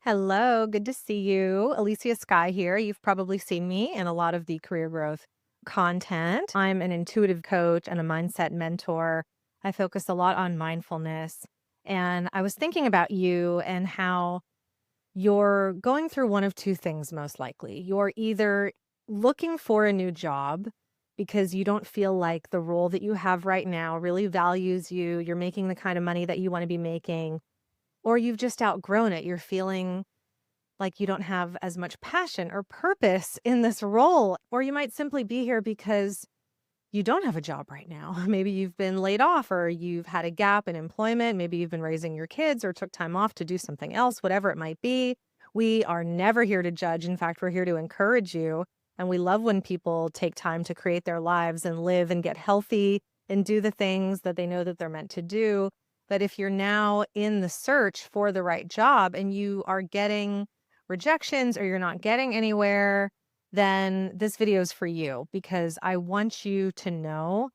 Hello, good to see you. Alicia Sky here. You've probably seen me in a lot of the career growth content. I'm an intuitive coach and a mindset mentor. I focus a lot on mindfulness. And I was thinking about you and how you're going through one of two things, most likely. You're either looking for a new job because you don't feel like the role that you have right now really values you, you're making the kind of money that you want to be making, or you've just outgrown it. You're feeling like you don't have as much passion or purpose in this role, or you might simply be here because you don't have a job right now. Maybe you've been laid off or you've had a gap in employment. Maybe you've been raising your kids or took time off to do something else, whatever it might be. We are never here to judge. In fact, we're here to encourage you. And we love when people take time to create their lives and live and get healthy and do the things that they know that they're meant to do. But if you're now in the search for the right job and you are getting rejections or you're not getting anywhere, then this video is for you because I want you to know,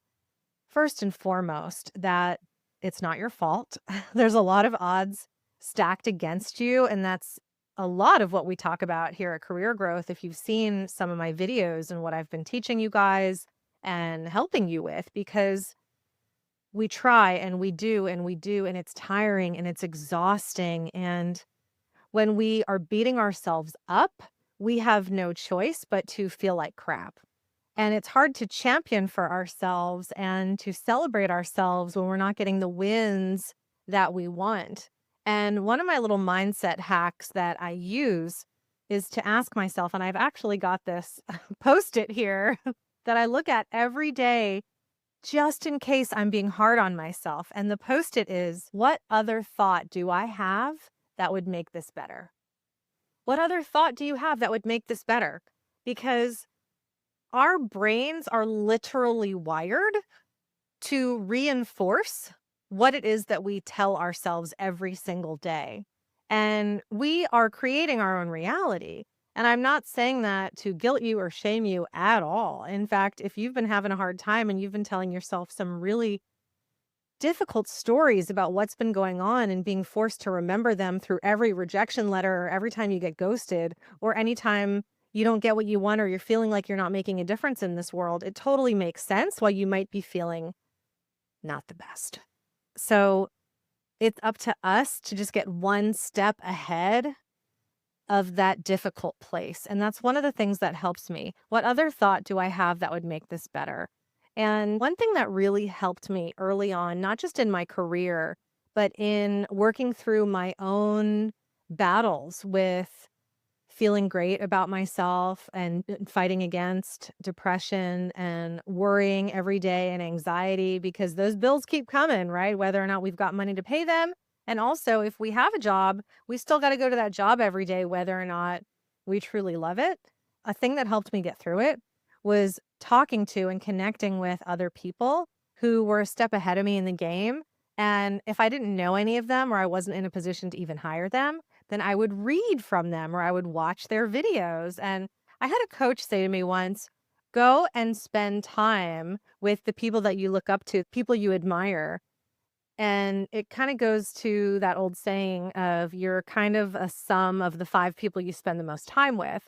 first and foremost, that it's not your fault. There's a lot of odds stacked against you, and that's a lot of what we talk about here at Career Growth. If you've seen some of my videos and what I've been teaching you guys and helping you with, because we try and we do and we do, and it's tiring and it's exhausting. And when we are beating ourselves up, we have no choice but to feel like crap. And it's hard to champion for ourselves and to celebrate ourselves when we're not getting the wins that we want. And one of my little mindset hacks that I use is to ask myself, and I've actually got this post-it here that I look at every day just in case I'm being hard on myself. And the post-it is, what other thought do I have that would make this better? What other thought do you have that would make this better? Because our brains are literally wired to reinforce what it is that we tell ourselves every single day. And we are creating our own reality. And I'm not saying that to guilt you or shame you at all. In fact, if you've been having a hard time and you've been telling yourself some really difficult stories about what's been going on and being forced to remember them through every rejection letter or every time you get ghosted or anytime you don't get what you want or you're feeling like you're not making a difference in this world, it totally makes sense why you might be feeling not the best. So it's up to us to just get one step ahead of that difficult place. And that's one of the things that helps me. What other thought do I have that would make this better? And one thing that really helped me early on, not just in my career, but in working through my own battles with feeling great about myself and fighting against depression and worrying every day and anxiety because those bills keep coming, right? Whether or not we've got money to pay them. And also, if we have a job, we still got to go to that job every day, whether or not we truly love it. A thing that helped me get through it was talking to and connecting with other people who were a step ahead of me in the game. And if I didn't know any of them or I wasn't in a position to even hire them, then I would read from them or I would watch their videos. And I had a coach say to me once, go and spend time with the people that you look up to, people you admire. And it kind of goes to that old saying of you're kind of a sum of the 5 people you spend the most time with.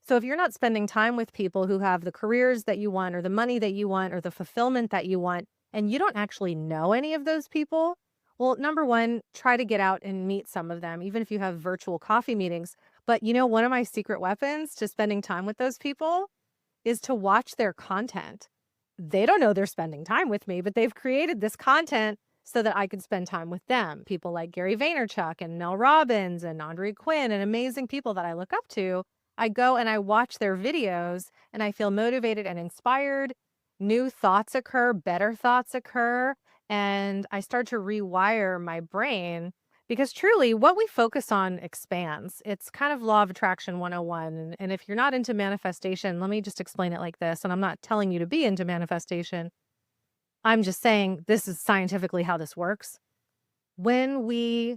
So if you're not spending time with people who have the careers that you want or the money that you want or the fulfillment that you want, and you don't actually know any of those people, well, number one, try to get out and meet some of them, even if you have virtual coffee meetings. But one of my secret weapons to spending time with those people is to watch their content. They don't know they're spending time with me, but they've created this content so that I could spend time with them. People like Gary Vaynerchuk and Mel Robbins and Andre Quinn and amazing people that I look up to. I go and I watch their videos and I feel motivated and inspired. New thoughts occur, better thoughts occur, and I start to rewire my brain because truly what we focus on expands. It's kind of law of attraction 101. And if you're not into manifestation, let me just explain it like this. And I'm not telling you to be into manifestation. I'm just saying this is scientifically how this works. When we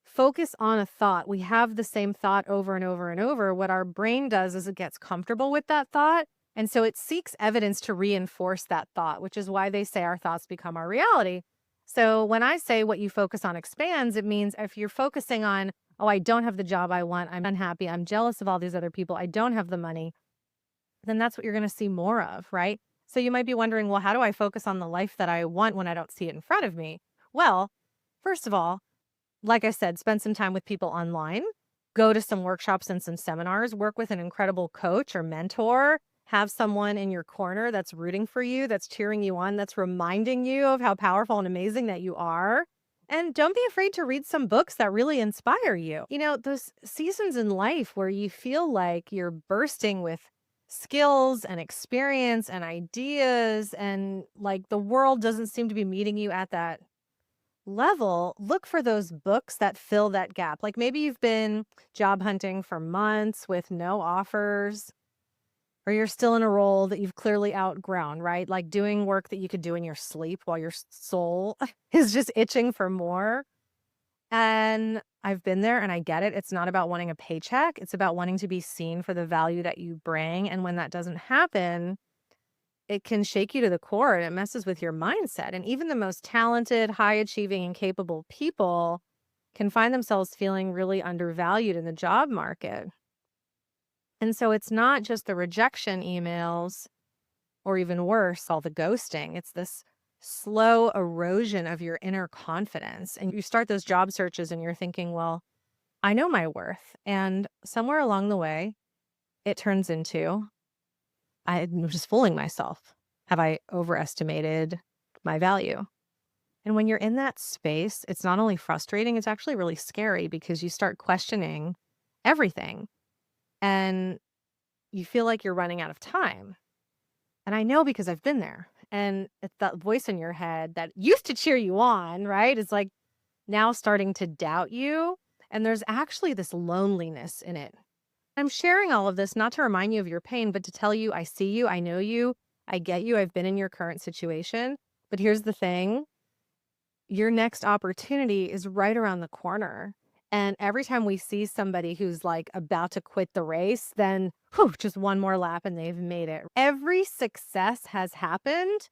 focus on a thought, we have the same thought over and over and over. What our brain does is it gets comfortable with that thought. And so it seeks evidence to reinforce that thought, which is why they say our thoughts become our reality. So when I say what you focus on expands, it means if you're focusing on, oh, I don't have the job I want, I'm unhappy, I'm jealous of all these other people, I don't have the money, then that's what you're going to see more of, right? So you might be wondering, well, how do I focus on the life that I want when I don't see it in front of me? Well, first of all, like I said, spend some time with people online, go to some workshops and some seminars, work with an incredible coach or mentor, have someone in your corner that's rooting for you, that's cheering you on, that's reminding you of how powerful and amazing that you are. And don't be afraid to read some books that really inspire you. You know, those seasons in life where you feel like you're bursting with skills and experience and ideas, and like the world doesn't seem to be meeting you at that level, look for those books that fill that gap. Like maybe you've been job hunting for months with no offers, or you're still in a role that you've clearly outgrown, right? Like doing work that you could do in your sleep while your soul is just itching for more. And I've been there and I get it. It's not about wanting a paycheck, it's about wanting to be seen for the value that you bring. And when that doesn't happen, it can shake you to the core and it messes with your mindset. And even the most talented, high achieving, and capable people can find themselves feeling really undervalued in the job market. And so it's not just the rejection emails or even worse, all the ghosting. It's this slow erosion of your inner confidence. And you start those job searches and you're thinking, well, I know my worth. And somewhere along the way, it turns into, I'm just fooling myself. Have I overestimated my value? And when you're in that space, it's not only frustrating, it's actually really scary because you start questioning everything and you feel like you're running out of time. And I know because I've been there. And it's that voice in your head that used to cheer you on, right? Is like now starting to doubt you. And there's actually this loneliness in it. I'm sharing all of this not to remind you of your pain, but to tell you I see you, I know you, I get you, I've been in your current situation. But here's the thing, your next opportunity is right around the corner. And every time we see somebody who's like about to quit the race, then whew, just one more lap and they've made it. Every success has happened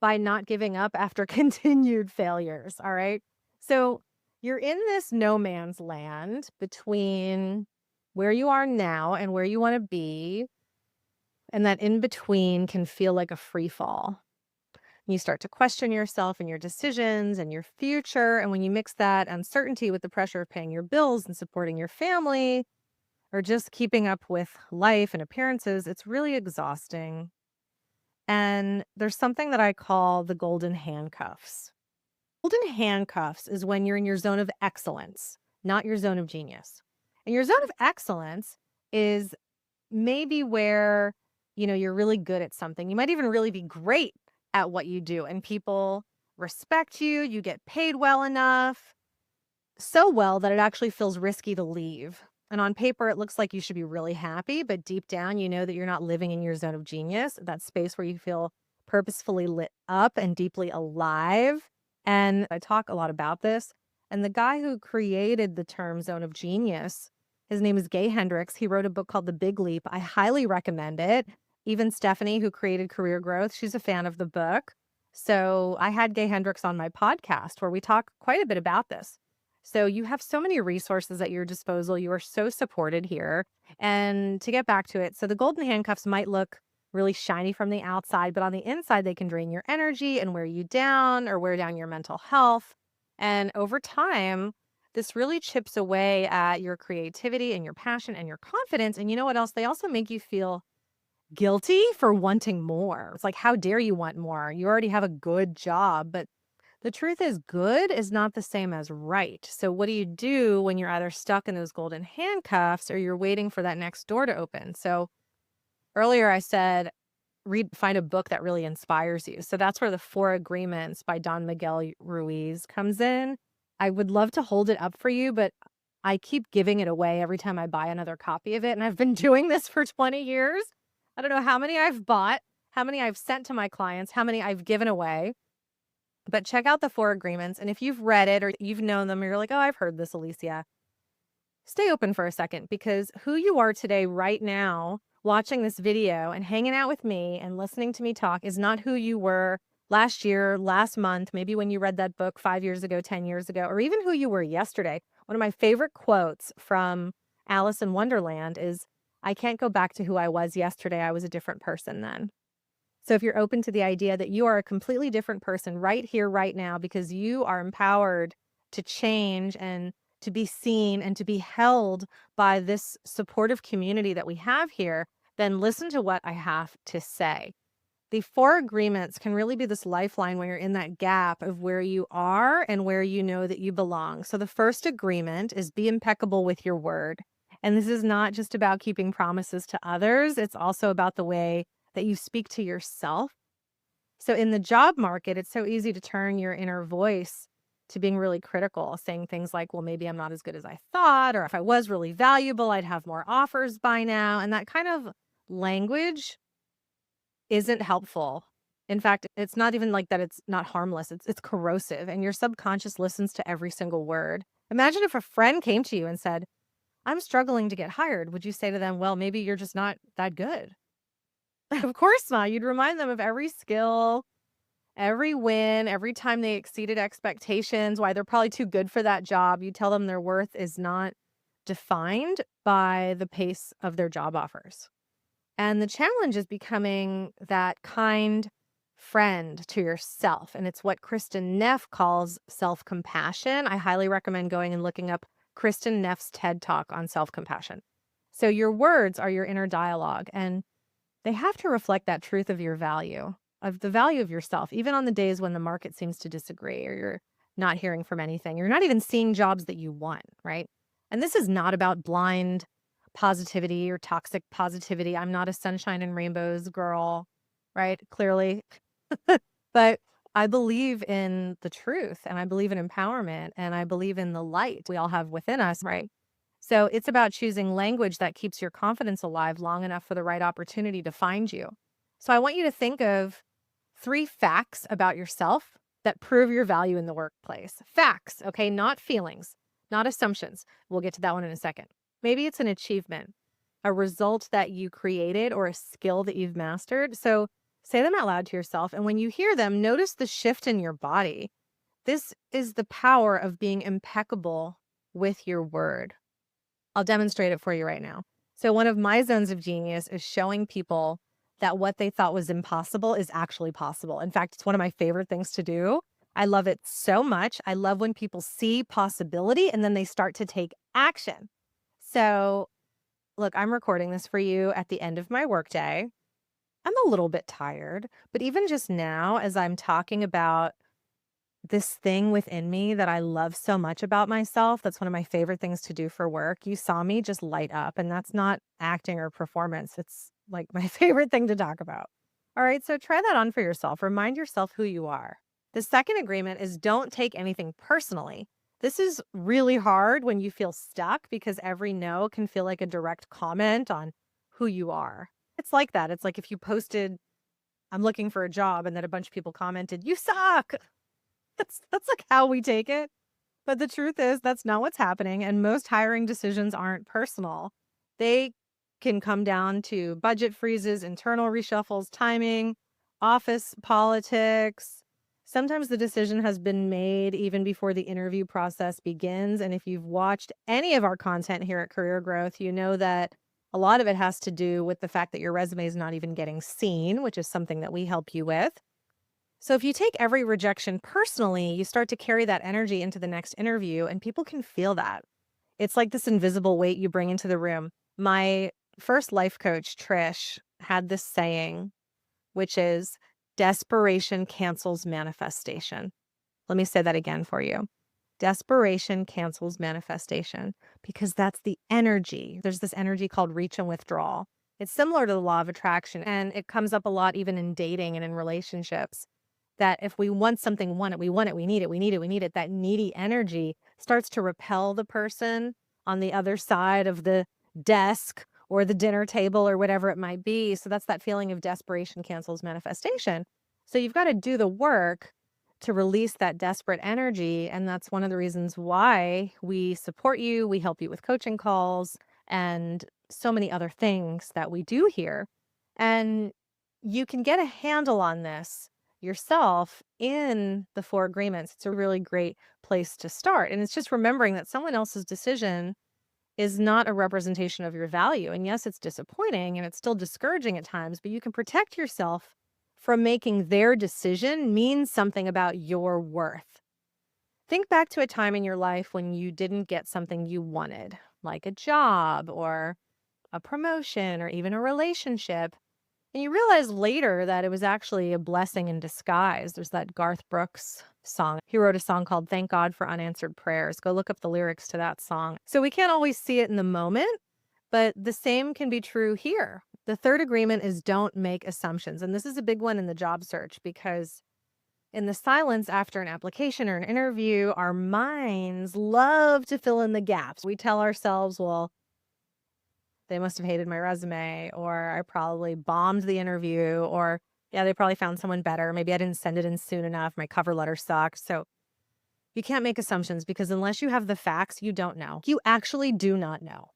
by not giving up after continued failures. All right. So you're in this no man's land between where you are now and where you want to be. And that in between can feel like a free fall. You start to question yourself and your decisions and your future. And when you mix that uncertainty with the pressure of paying your bills and supporting your family or just keeping up with life and appearances, it's really exhausting. And there's something that I call the golden handcuffs. Golden handcuffs is when you're in your zone of excellence, not your zone of genius. And your zone of excellence is maybe where, you're really good at something. You might even really be great at what you do and people respect you, you get paid well enough, so well that it actually feels risky to leave. And on paper, it looks like you should be really happy, but deep down, you know that you're not living in your zone of genius, that space where you feel purposefully lit up and deeply alive. And I talk a lot about this. And the guy who created the term zone of genius, his name is Gay Hendricks. He wrote a book called The Big Leap. I highly recommend it. Even Stephanie, who created Career Growth, she's a fan of the book. So I had Gay Hendricks on my podcast where we talk quite a bit about this. So you have so many resources at your disposal. You are so supported here. And to get back to it, so the golden handcuffs might look really shiny from the outside, but on the inside, they can drain your energy and wear you down or wear down your mental health. And over time, this really chips away at your creativity and your passion and your confidence. And you know what else? They also make you feel guilty for wanting more. It's like, how dare you want more? You already have a good job, but the truth is good is not the same as right. So what do you do when you're either stuck in those golden handcuffs or you're waiting for that next door to open? So earlier I said, find a book that really inspires you. So that's where the Four Agreements by Don Miguel Ruiz comes in. I would love to hold it up for you, but I keep giving it away every time I buy another copy of it. And I've been doing this for 20 years. I don't know how many I've bought, how many I've sent to my clients, how many I've given away. But check out the Four Agreements. And if you've read it or you've known them, you're like, oh, I've heard this, Alicia. Stay open for a second, because who you are today, right now, watching this video and hanging out with me and listening to me talk is not who you were last year, last month, maybe when you read that book 5 years ago, 10 years ago, or even who you were yesterday. One of my favorite quotes from Alice in Wonderland is, "I can't go back to who I was yesterday. I was a different person then." So if you're open to the idea that you are a completely different person right here, right now, because you are empowered to change and to be seen and to be held by this supportive community that we have here, then listen to what I have to say. The four agreements can really be this lifeline when you're in that gap of where you are and where you know that you belong. So the first agreement is be impeccable with your word. And this is not just about keeping promises to others, it's also about the way that you speak to yourself. So in the job market, it's so easy to turn your inner voice to being really critical, saying things like, well, maybe I'm not as good as I thought, or if I was really valuable, I'd have more offers by now. And that kind of language isn't helpful. In fact, it's not even like that it's not harmless. It's corrosive and your subconscious listens to every single word. Imagine if a friend came to you and said, "I'm struggling to get hired." Would you say to them, "Well, maybe you're just not that good?" Of course not. You'd remind them of every skill, every win, every time they exceeded expectations, why they're probably too good for that job. You tell them their worth is not defined by the pace of their job offers. And the challenge is becoming that kind friend to yourself. And it's what Kristen Neff calls self-compassion. I highly recommend going and looking up Kristen Neff's TED Talk on self-compassion. So your words are your inner dialogue, and they have to reflect that truth of the value of yourself, even on the days when the market seems to disagree or you're not hearing from anything. You're not even seeing jobs that you want, right? And this is not about blind positivity or toxic positivity. I'm not a sunshine and rainbows girl, right? Clearly. But I believe in the truth and I believe in empowerment and I believe in the light we all have within us, right? So it's about choosing language that keeps your confidence alive long enough for the right opportunity to find you. So I want you to think of 3 facts about yourself that prove your value in the workplace. Facts, okay, not feelings, not assumptions. We'll get to that one in a second. Maybe it's an achievement, a result that you created, or a skill that you've mastered. So say them out loud to yourself. And when you hear them, notice the shift in your body. This is the power of being impeccable with your word. I'll demonstrate it for you right now. So one of my zones of genius is showing people that what they thought was impossible is actually possible. In fact, it's one of my favorite things to do. I love it so much. I love when people see possibility and then they start to take action. So look, I'm recording this for you at the end of my workday. I'm a little bit tired, but even just now, as I'm talking about this thing within me that I love so much about myself, that's one of my favorite things to do for work. You saw me just light up, and that's not acting or performance. It's like my favorite thing to talk about. All right, so try that on for yourself. Remind yourself who you are. The second agreement is don't take anything personally. This is really hard when you feel stuck because every no can feel like a direct comment on who you are. It's like that. It's like if you posted, "I'm looking for a job," and then a bunch of people commented, "You suck." That's like how we take it. But the truth is that's not what's happening, and most hiring decisions aren't personal. They can come down to budget freezes, internal reshuffles, timing, office politics. Sometimes the decision has been made even before the interview process begins, and if you've watched any of our content here at Career Growth, you know that a lot of it has to do with the fact that your resume is not even getting seen, which is something that we help you with. So if you take every rejection personally, you start to carry that energy into the next interview and people can feel that. It's like this invisible weight you bring into the room. My first life coach, Trish, had this saying, which is desperation cancels manifestation. Let me say that again for you. Desperation cancels manifestation because that's the energy. There's this energy called reach and withdrawal. It's similar to the law of attraction, and it comes up a lot even in dating and in relationships that if we want something, we want it, we need it, we need it, we need it. That needy energy starts to repel the person on the other side of the desk or the dinner table or whatever it might be. So that's that feeling of desperation cancels manifestation. So you've got to do the work to release that desperate energy. And that's one of the reasons why we support you. We help you with coaching calls and so many other things that we do here. And you can get a handle on this yourself in the four agreements, it's a really great place to start. And it's just remembering that someone else's decision is not a representation of your value. And yes, it's disappointing and it's still discouraging at times, but you can protect yourself from making their decision mean something about your worth. Think back to a time in your life when you didn't get something you wanted, like a job or a promotion or even a relationship. And you realize later that it was actually a blessing in disguise. There's that Garth Brooks song. He wrote a song called Thank God for Unanswered Prayers. Go look up the lyrics to that song. So we can't always see it in the moment, but the same can be true here. The third agreement is don't make assumptions. And this is a big one in the job search because in the silence after an application or an interview, our minds love to fill in the gaps. We tell ourselves, well, they must have hated my resume, or I probably bombed the interview, or yeah, they probably found someone better. Maybe I didn't send it in soon enough. My cover letter sucks. So you can't make assumptions because unless you have the facts, you don't know. You actually do not know.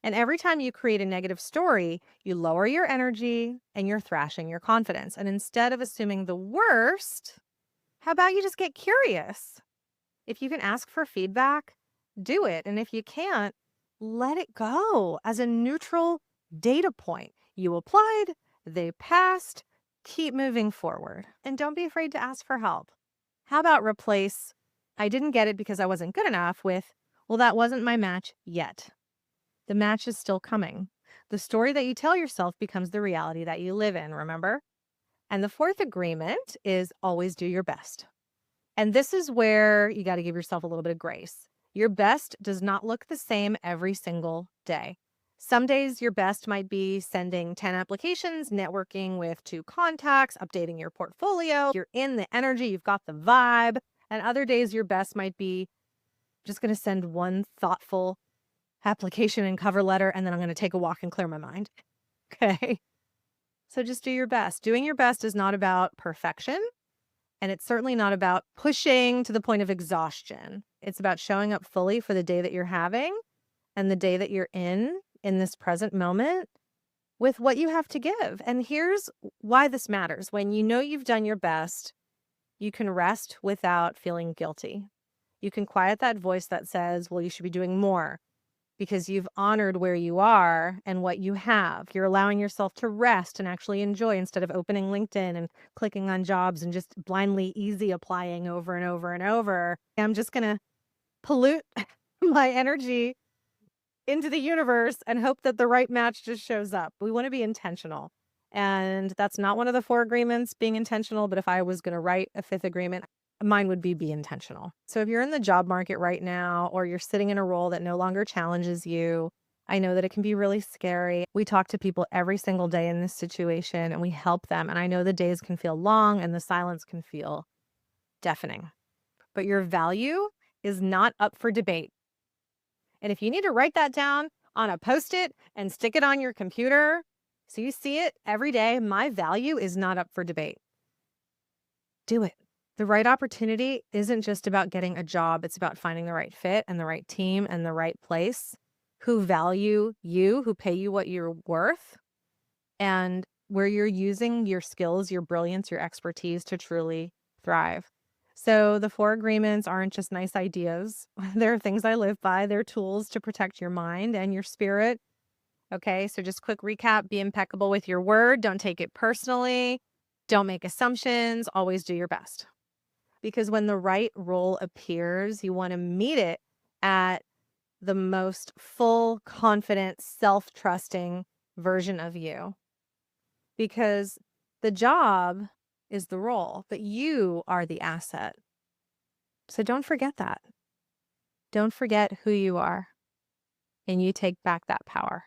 And every time you create a negative story, you lower your energy and you're thrashing your confidence. And instead of assuming the worst, how about you just get curious? If you can ask for feedback, do it. And if you can't, let it go as a neutral data point. You applied, they passed, keep moving forward. And don't be afraid to ask for help. How about replace, I didn't get it because I wasn't good enough with, well, that wasn't my match yet. The match is still coming. The story that you tell yourself becomes the reality that you live in, remember? And the fourth agreement is always do your best. And this is where you got to give yourself a little bit of grace. Your best does not look the same every single day. Some days your best might be sending 10 applications, networking with 2 contacts, updating your portfolio. You're in the energy, you've got the vibe. And other days your best might be just going to send one thoughtful application and cover letter, and then I'm going to take a walk and clear my mind. Okay. So just do your best. Doing your best is not about perfection. And it's certainly not about pushing to the point of exhaustion. It's about showing up fully for the day that you're having and the day that you're in this present moment with what you have to give. And here's why this matters. When you know you've done your best, you can rest without feeling guilty. You can quiet that voice that says, well, you should be doing more, because you've honored where you are and what you have. You're allowing yourself to rest and actually enjoy instead of opening LinkedIn and clicking on jobs and just blindly easy applying over and over and over. I'm just going to pollute my energy into the universe and hope that the right match just shows up. We want to be intentional. And that's not one of the four agreements, being intentional. But if I was going to write a fifth agreement, mine would be intentional. So if you're in the job market right now, or you're sitting in a role that no longer challenges you, I know that it can be really scary. We talk to people every single day in this situation and we help them. And I know the days can feel long and the silence can feel deafening. But your value is not up for debate. And if you need to write that down on a Post-it and stick it on your computer so you see it every day, my value is not up for debate. Do it. The right opportunity isn't just about getting a job. It's about finding the right fit and the right team and the right place who value you, who pay you what you're worth, and where you're using your skills, your brilliance, your expertise to truly thrive. So the four agreements aren't just nice ideas. They're things I live by. They're tools to protect your mind and your spirit. Okay, so just quick recap, be impeccable with your word. Don't take it personally. Don't make assumptions. Always do your best. Because when the right role appears, you want to meet it at the most full, confident, self-trusting version of you. Because the job is the role, but you are the asset. So don't forget that. Don't forget who you are, and you take back that power.